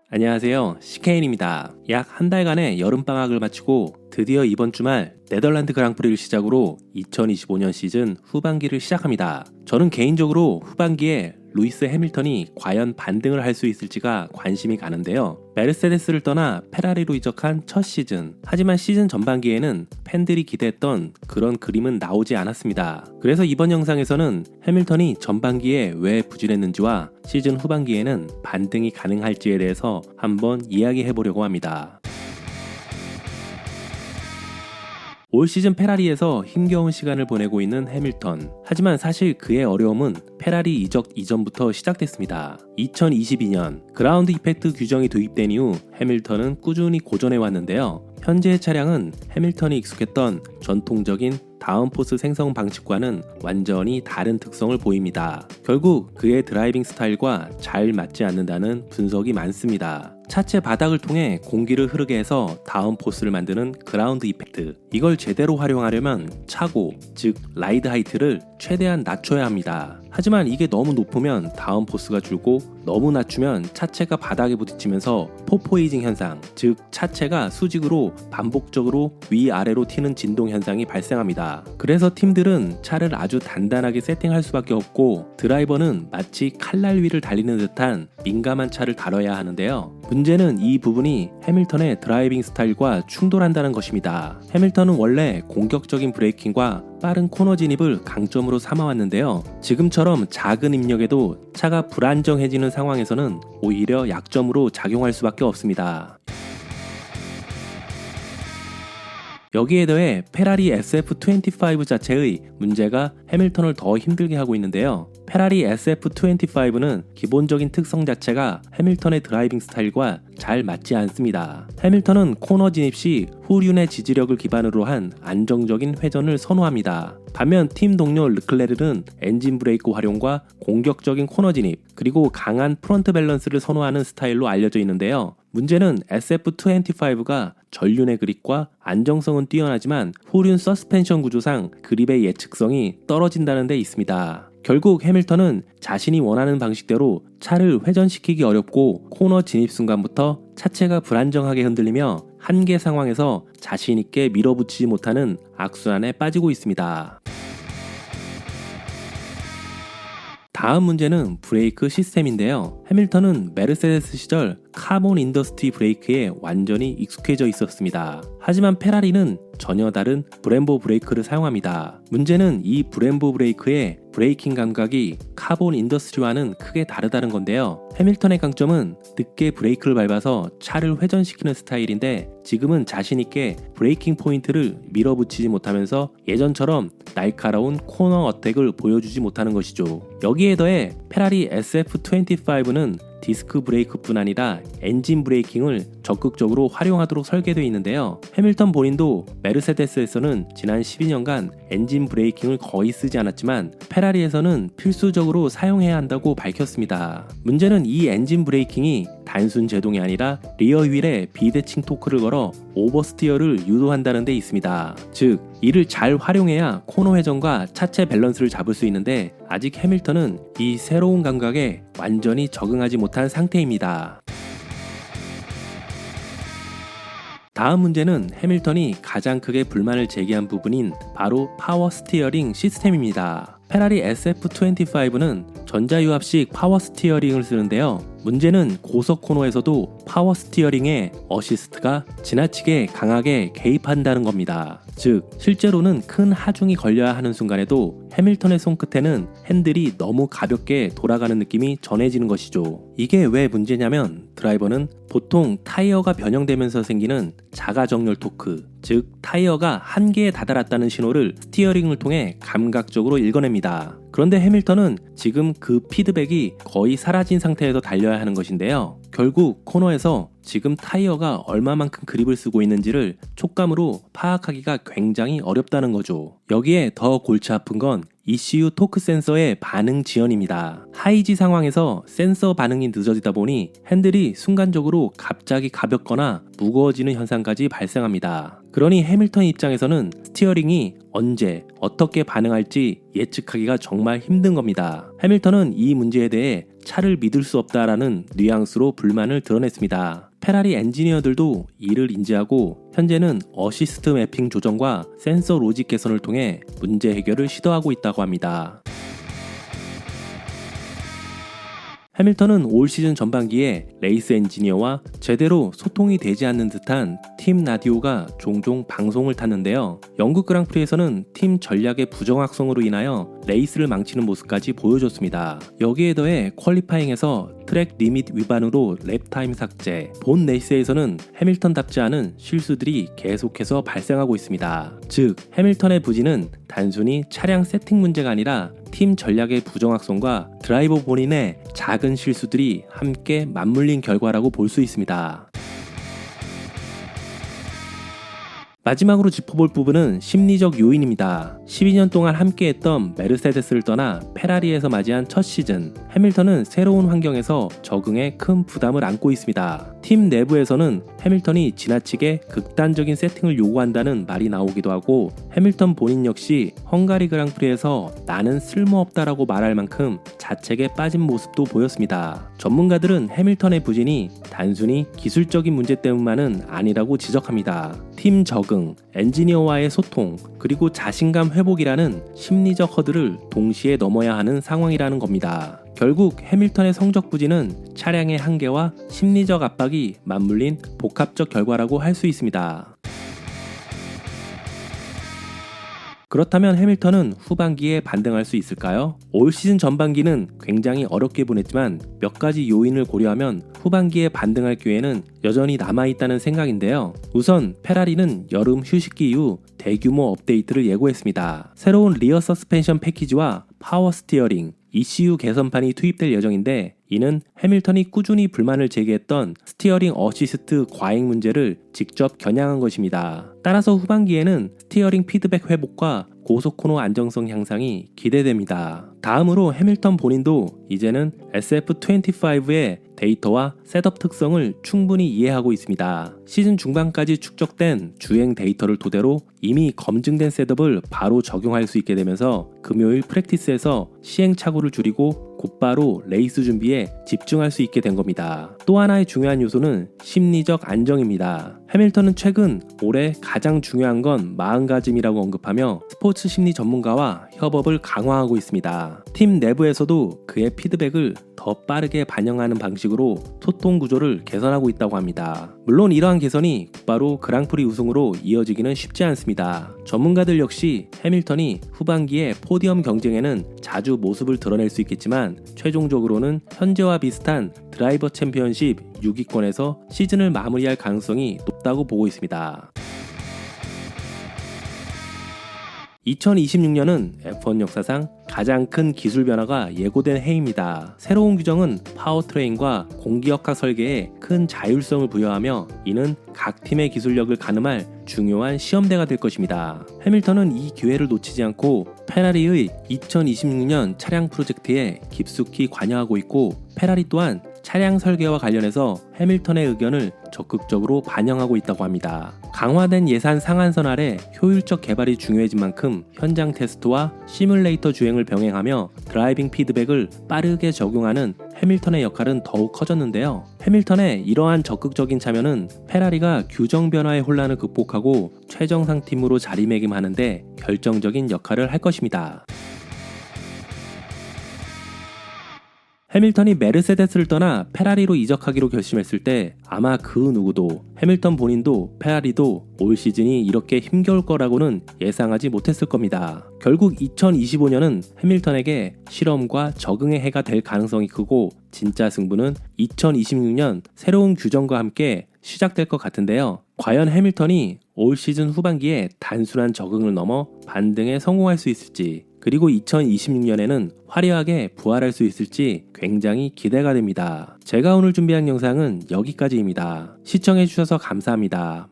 안녕하세요. CKN입니다. 약 한 달간의 여름방학을 마치고 드디어 이번 주말 네덜란드 그랑프리를 시작으로 2025년 시즌 후반기를 시작합니다. 저는 개인적으로 후반기에 루이스 해밀턴이 과연 반등을 할 수 있을지가 관심이 가는데요. 메르세데스를 떠나 페라리로 이적한 첫 시즌. 하지만 시즌 전반기에는 팬들이 기대했던 그런 그림은 나오지 않았습니다. 그래서 이번 영상에서는 해밀턴이 전반기에 왜 부진했는지와 시즌 후반기에는 반등이 가능할지에 대해서 한번 이야기해 보려고 합니다. 올 시즌 페라리에서 힘겨운 시간을 보내고 있는 해밀턴. 하지만 사실 그의 어려움은 페라리 이적 이전부터 시작됐습니다. 2022년 그라운드 이펙트 규정이 도입된 이후 해밀턴은 꾸준히 고전해 왔는데요. 현재의 차량은 해밀턴이 익숙했던 전통적인 다운포스 생성 방식과는 완전히 다른 특성을 보입니다. 결국 그의 드라이빙 스타일과 잘 맞지 않는다는 분석이 많습니다. 차체 바닥을 통해 공기를 흐르게 해서 다운포스를 만드는 그라운드 이펙트. 이걸 제대로 활용하려면 차고, 즉 라이드 하이트를 최대한 낮춰야 합니다. 하지만 이게 너무 높으면 다운포스가 줄고 너무 낮추면 차체가 바닥에 부딪히면서 포포에이징 현상, 즉 차체가 수직으로 반복적으로 위아래로 튀는 진동 현상이 발생합니다. 그래서 팀들은 차를 아주 단단하게 세팅할 수밖에 없고 드라이버는 마치 칼날 위를 달리는 듯한 민감한 차를 다뤄야 하는데요. 문제는 이 부분이 해밀턴의 드라이빙 스타일과 충돌한다는 것입니다. 해밀턴은 원래 공격적인 브레이킹과 빠른 코너 진입을 강점으로 삼아왔는데요. 지금처럼 작은 입력에도 차가 불안정해지는 상황에서는 오히려 약점으로 작용할 수밖에 없습니다. 여기에 더해 페라리 SF25 자체의 문제가 해밀턴을 더 힘들게 하고 있는데요. 페라리 SF25는 기본적인 특성 자체가 해밀턴의 드라이빙 스타일과 잘 맞지 않습니다. 해밀턴은 코너 진입 시 후륜의 지지력을 기반으로 한 안정적인 회전을 선호합니다. 반면 팀 동료 르클레르는 엔진 브레이크 활용과 공격적인 코너 진입, 그리고 강한 프론트 밸런스를 선호하는 스타일로 알려져 있는데요. 문제는 SF25가 전륜의 그립과 안정성은 뛰어나지만 후륜 서스펜션 구조상 그립의 예측성이 떨어진다는 데 있습니다. 결국 해밀턴은 자신이 원하는 방식대로 차를 회전시키기 어렵고 코너 진입 순간부터 차체가 불안정하게 흔들리며 한계 상황에서 자신 있게 밀어붙이지 못하는 악순환에 빠지고 있습니다. 다음 문제는 브레이크 시스템인데요. 해밀턴은 메르세데스 시절 카본 인더스트리 브레이크에 완전히 익숙해져 있었습니다. 하지만 페라리는 전혀 다른 브렘보 브레이크를 사용합니다. 문제는 이 브렘보 브레이크의 브레이킹 감각이 카본 인더스트리와는 크게 다르다는 건데요. 해밀턴의 강점은 늦게 브레이크를 밟아서 차를 회전시키는 스타일인데 지금은 자신있게 브레이킹 포인트를 밀어붙이지 못하면서 예전처럼 날카로운 코너 어택을 보여주지 못하는 것이죠. 여기에 더해 페라리 SF25는 디스크 브레이크뿐 아니라 엔진 브레이킹을 적극적으로 활용하도록 설계되어 있는데요. 해밀턴 본인도 메르세데스에서는 지난 12년간 엔진 브레이킹을 거의 쓰지 않았지만 페라리에서는 필수적으로 사용해야 한다고 밝혔습니다. 문제는 이 엔진 브레이킹이 단순 제동이 아니라 리어 휠에 비대칭 토크를 걸어 오버스티어를 유도한다는 데 있습니다. 즉, 이를 잘 활용해야 코너 회전과 차체 밸런스를 잡을 수 있는데 아직 해밀턴은 이 새로운 감각에 완전히 적응하지 못한 상태입니다. 다음 문제는 해밀턴이 가장 크게 불만을 제기한 부분인 바로 파워 스티어링 시스템입니다. 페라리 SF25는 전자유압식 파워 스티어링을 쓰는데요. 문제는 고속 코너에서도 파워 스티어링의 어시스트가 지나치게 강하게 개입한다는 겁니다. 즉, 실제로는 큰 하중이 걸려야 하는 순간에도 해밀턴의 손끝에는 핸들이 너무 가볍게 돌아가는 느낌이 전해지는 것이죠. 이게 왜 문제냐면 드라이버는 보통 타이어가 변형되면서 생기는 자가 정렬 토크, 즉 타이어가 한계에 다다랐다는 신호를 스티어링을 통해 감각적으로 읽어냅니다. 그런데 해밀턴은 지금 그 피드백이 거의 사라진 상태에서 달려야 하는 것인데요. 결국 코너에서 지금 타이어가 얼마만큼 그립을 쓰고 있는지를 촉감으로 파악하기가 굉장히 어렵다는 거죠. 여기에 더 골치 아픈 건 ECU 토크 센서의 반응 지연입니다. 하이지 상황에서 센서 반응이 늦어지다 보니 핸들이 순간적으로 갑자기 가볍거나 무거워지는 현상까지 발생합니다. 그러니 해밀턴 입장에서는 스티어링이 언제 어떻게 반응할지 예측하기가 정말 힘든 겁니다. 해밀턴은 이 문제에 대해 차를 믿을 수 없다라는 뉘앙스로 불만을 드러냈습니다. 페라리 엔지니어들도 이를 인지하고 현재는 어시스트 매핑 조정과 센서 로직 개선을 통해 문제 해결을 시도하고 있다고 합니다. 해밀턴은 올 시즌 전반기에 레이스 엔지니어와 제대로 소통이 되지 않는 듯한 팀 라디오가 종종 방송을 탔는데요. 영국 그랑프리에서는 팀 전략의 부정확성으로 인하여 레이스를 망치는 모습까지 보여줬습니다. 여기에 더해 퀄리파잉에서 트랙 리밋 위반으로 랩타임 삭제, 본 레이스에서는 해밀턴답지 않은 실수들이 계속해서 발생하고 있습니다. 즉, 해밀턴의 부진은 단순히 차량 세팅 문제가 아니라 팀 전략의 부정확성과 드라이버 본인의 작은 실수들이 함께 맞물린 결과라고 볼 수 있습니다. 마지막으로 짚어볼 부분은 심리적 요인입니다. 12년 동안 함께했던 메르세데스를 떠나 페라리에서 맞이한 첫 시즌, 해밀턴은 새로운 환경에서 적응에 큰 부담을 안고 있습니다. 팀 내부에서는 해밀턴이 지나치게 극단적인 세팅을 요구한다는 말이 나오기도 하고, 해밀턴 본인 역시 헝가리 그랑프리에서 나는 쓸모없다라고 말할 만큼 자책에 빠진 모습도 보였습니다. 전문가들은 해밀턴의 부진이 단순히 기술적인 문제 때문만은 아니라고 지적합니다. 팀 적응, 엔지니어와의 소통, 그리고 자신감 회복이라는 심리적 허들을 동시에 넘어야 하는 상황이라는 겁니다. 결국 해밀턴의 성적 부진은 차량의 한계와 심리적 압박이 맞물린 복합적 결과라고 할 수 있습니다. 그렇다면 해밀턴은 후반기에 반등할 수 있을까요? 올 시즌 전반기는 굉장히 어렵게 보냈지만 몇 가지 요인을 고려하면 후반기에 반등할 기회는 여전히 남아있다는 생각인데요. 우선 페라리는 여름 휴식기 이후 대규모 업데이트를 예고했습니다. 새로운 리어 서스펜션 패키지와 파워 스티어링, ECU 개선판이 투입될 예정인데, 이는 해밀턴이 꾸준히 불만을 제기했던 스티어링 어시스트 과잉 문제를 직접 겨냥한 것입니다. 따라서 후반기에는 스티어링 피드백 회복과 고속 코너 안정성 향상이 기대됩니다. 다음으로 해밀턴 본인도 이제는 SF25의 데이터와 셋업 특성을 충분히 이해하고 있습니다. 시즌 중반까지 축적된 주행 데이터를 토대로 이미 검증된 셋업을 바로 적용할 수 있게 되면서 금요일 프랙티스에서 시행착오를 줄이고 곧바로 레이스 준비에 집중할 수 있게 된 겁니다. 또 하나의 중요한 요소는 심리적 안정입니다. 해밀턴은 최근 올해 가장 중요한 건 마음가짐이라고 언급하며 스포츠 심리 전문가와 협업을 강화하고 있습니다. 팀 내부에서도 그의 피드백을 더 빠르게 반영하는 방식으로 소통 구조를 개선하고 있다고 합니다. 물론 이러한 개선이 곧바로 그랑프리 우승으로 이어지기는 쉽지 않습니다. 전문가들 역시 해밀턴이 후반기에 포디엄 경쟁에는 자주 모습을 드러낼 수 있겠지만 최종적으로는 현재와 비슷한 드라이버 챔피언십 6위권에서 시즌을 마무리할 가능성이 높다고 보고 있습니다. 2026년은 F1 역사상 가장 큰 기술 변화가 예고된 해입니다. 새로운 규정은 파워트레인과 공기역학 설계에 큰 자율성을 부여하며 이는 각 팀의 기술력을 가늠할 중요한 시험대가 될 것입니다. 해밀턴은 이 기회를 놓치지 않고 페라리의 2026년 차량 프로젝트에 깊숙이 관여하고 있고, 페라리 또한 차량 설계와 관련해서 해밀턴의 의견을 적극적으로 반영하고 있다고 합니다. 강화된 예산 상한선 아래 효율적 개발이 중요해진 만큼 현장 테스트와 시뮬레이터 주행을 병행하며 드라이빙 피드백을 빠르게 적용하는 해밀턴의 역할은 더욱 커졌는데요. 해밀턴의 이러한 적극적인 참여는 페라리가 규정 변화의 혼란을 극복하고 최정상 팀으로 자리매김하는 데 결정적인 역할을 할 것입니다. 해밀턴이 메르세데스를 떠나 페라리로 이적하기로 결심했을 때 아마 그 누구도, 해밀턴 본인도 페라리도 올 시즌이 이렇게 힘겨울 거라고는 예상하지 못했을 겁니다. 결국 2025년은 해밀턴에게 실험과 적응의 해가 될 가능성이 크고, 진짜 승부는 2026년 새로운 규정과 함께 시작될 것 같은데요. 과연 해밀턴이 올 시즌 후반기에 단순한 적응을 넘어 반등에 성공할 수 있을지, 그리고 2026년에는 화려하게 부활할 수 있을지 굉장히 기대가 됩니다. 제가 오늘 준비한 영상은 여기까지입니다. 시청해주셔서 감사합니다.